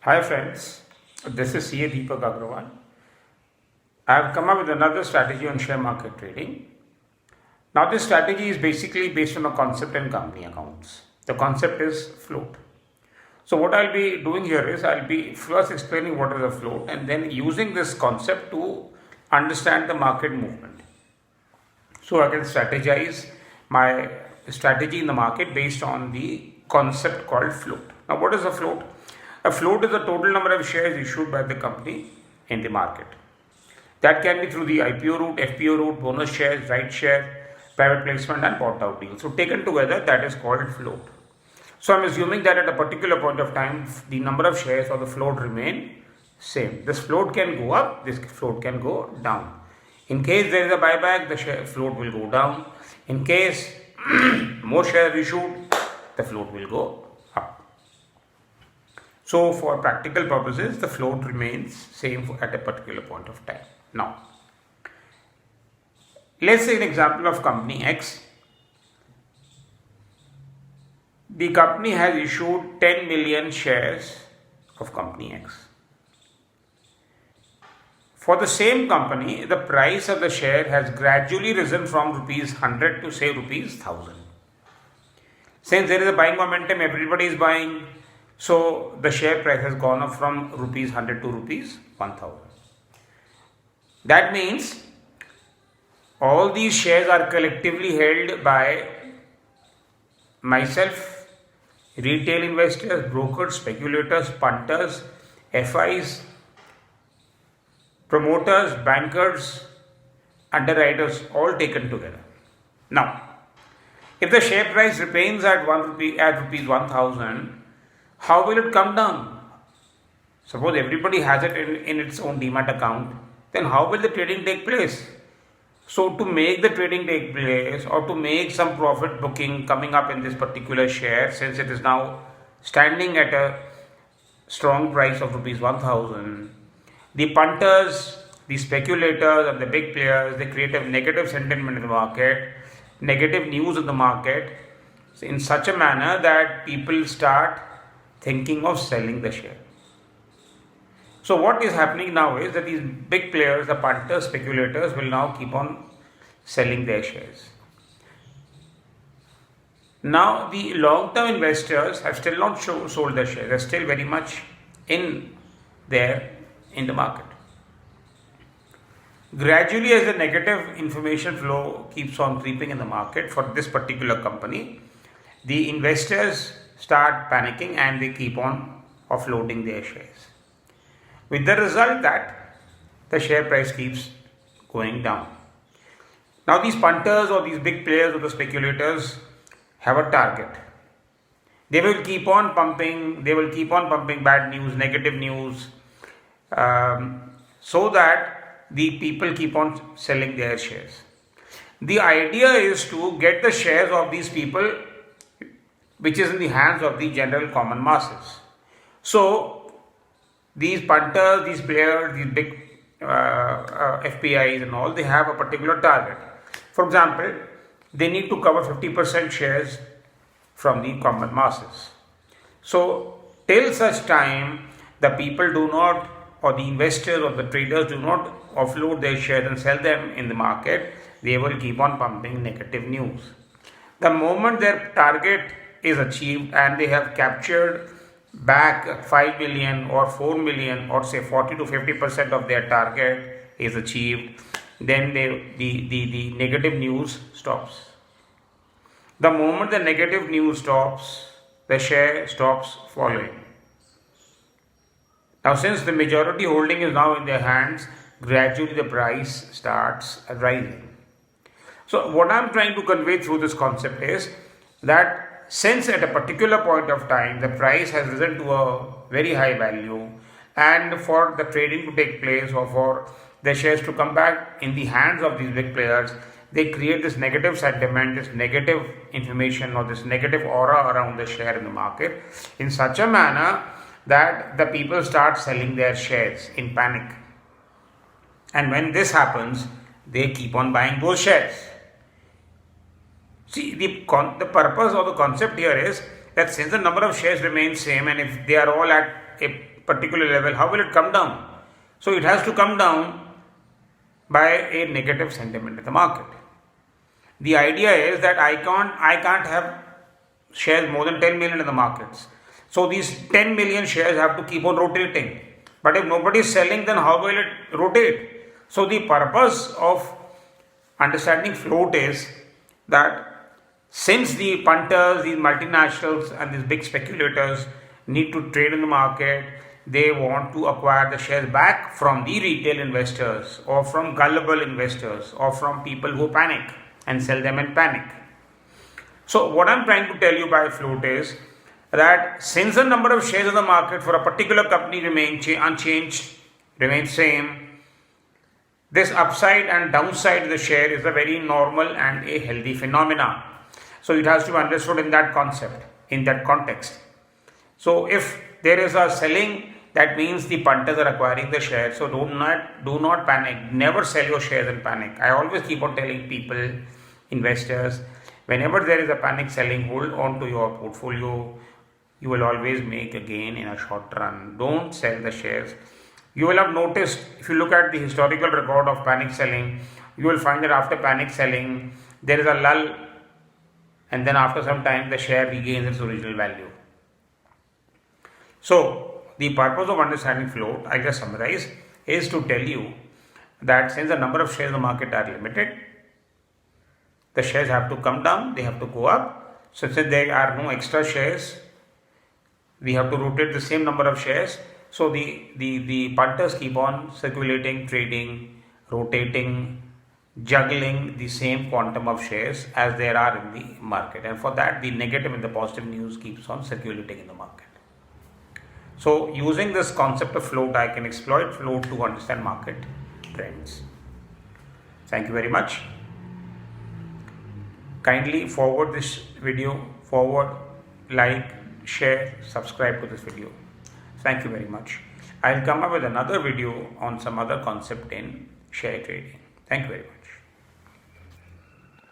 Hi friends, this is CA Deepak Agrawal. I have come up with another strategy on share market trading. Now this strategy is basically based on a concept in company accounts. The concept is float. So what I'll be doing here is I'll be first explaining what is a float and then using this concept to understand the market movement. So I can strategize my strategy in the market based on the concept called float. Now what is a float? A float is the total number of shares issued by the company in the market. That can be through the IPO route, FPO route, bonus shares, right share, private placement and bought out deal. So taken together that is called float. So I'm assuming that at a particular point of time the number of shares or the float remain same. This float can go up, this float can go down. In case there is a buyback, the share float will go down. In case more shares issued, the float will go up. So for practical purposes, the float remains same at a particular point of time. Now, let's say an example of company X. The company has issued 10 million shares of company X. For the same company, the price of the share has gradually risen from rupees 100 to say rupees 1000. Since there is a buying momentum, everybody is buying, so the share price has gone up from rupees 100 to rupees 1000. That means all these shares are collectively held by myself, retail investors, brokers, speculators, punters, FIs, promoters, bankers, underwriters, all taken together. Now, if the share price remains at rupees 1000, how will it come down? Suppose everybody has it in its own demat account, then how will the trading take place? So to make the trading take place or to make some profit booking coming up in this particular share, since it is now standing at a strong price of rupees 1000, the punters, the speculators and the big players, they create a negative sentiment in the market, negative news in the market in such a manner that people start thinking of selling the share. So what is happening now is that these big players, the punters, speculators will now keep on selling their shares. Now the long-term investors have still not sold their shares. They're still very much in the market. Gradually, as the negative information flow keeps on creeping in the market for this particular company, the investors start panicking and they keep on offloading their shares. With the result that the share price keeps going down. Now these punters or these big players or the speculators have a target. They will keep on pumping bad news, negative news, so that the people keep on selling their shares. The idea is to get the shares of these people which is in the hands of the general common masses. So these punters, these players, these big FPIs and all, they have a particular target. For example, they need to cover 50% shares from the common masses. So till such time the people do not, or the investors or the traders do not offload their shares and sell them in the market, they will keep on pumping negative news. The moment their target is achieved and they have captured back 5 million or 4 million or say 40 to 50% of their target is achieved, then the negative news stops. The moment the negative news stops, the share stops following. Now since the majority holding is now in their hands, gradually the price starts rising. So what I am trying to convey through this concept is that since at a particular point of time the price has risen to a very high value, and for the trading to take place or for the shares to come back in the hands of these big players, they create this negative sentiment, this negative information or this negative aura around the share in the market in such a manner that the people start selling their shares in panic. And when this happens, they keep on buying those shares. See, the purpose or the concept here is that since the number of shares remains same and if they are all at a particular level, how will it come down? So it has to come down by a negative sentiment in the market. The idea is that I can't have shares more than 10 million in the markets. So these 10 million shares have to keep on rotating. But if nobody is selling, then how will it rotate? So the purpose of understanding float is that since the punters, these multinationals and these big speculators need to trade in the market, they want to acquire the shares back from the retail investors or from gullible investors or from people who panic and sell them in panic. So what I'm trying to tell you by float is that since the number of shares in the market for a particular company remains unchanged, remains same, this upside and downside of the share is a very normal and a healthy phenomena. So it has to be understood in that concept, in that context. So if there is a selling, that means the punters are acquiring the shares. So do not panic. Never sell your shares in panic. I always keep on telling people, investors, whenever there is a panic selling, hold on to your portfolio. You will always make a gain in a short run. Don't sell the shares. You will have noticed, if you look at the historical record of panic selling, you will find that after panic selling, there is a lull, and then after some time the share regains its original value. So the purpose of understanding float, I just summarize, is to tell you that since the number of shares in the market are limited, the shares have to come down, they have to go up. So since there are no extra shares, we have to rotate the same number of shares. So the punters keep on circulating, trading, rotating, juggling the same quantum of shares as there are in the market. And for that, the negative and the positive news keeps on circulating in the market. So using this concept of float, I can exploit float to understand market trends. Thank you very much. Kindly forward this video, like, share, subscribe to this video. Thank you very much. I'll come up with another video on some other concept in share trading. Thank you very much.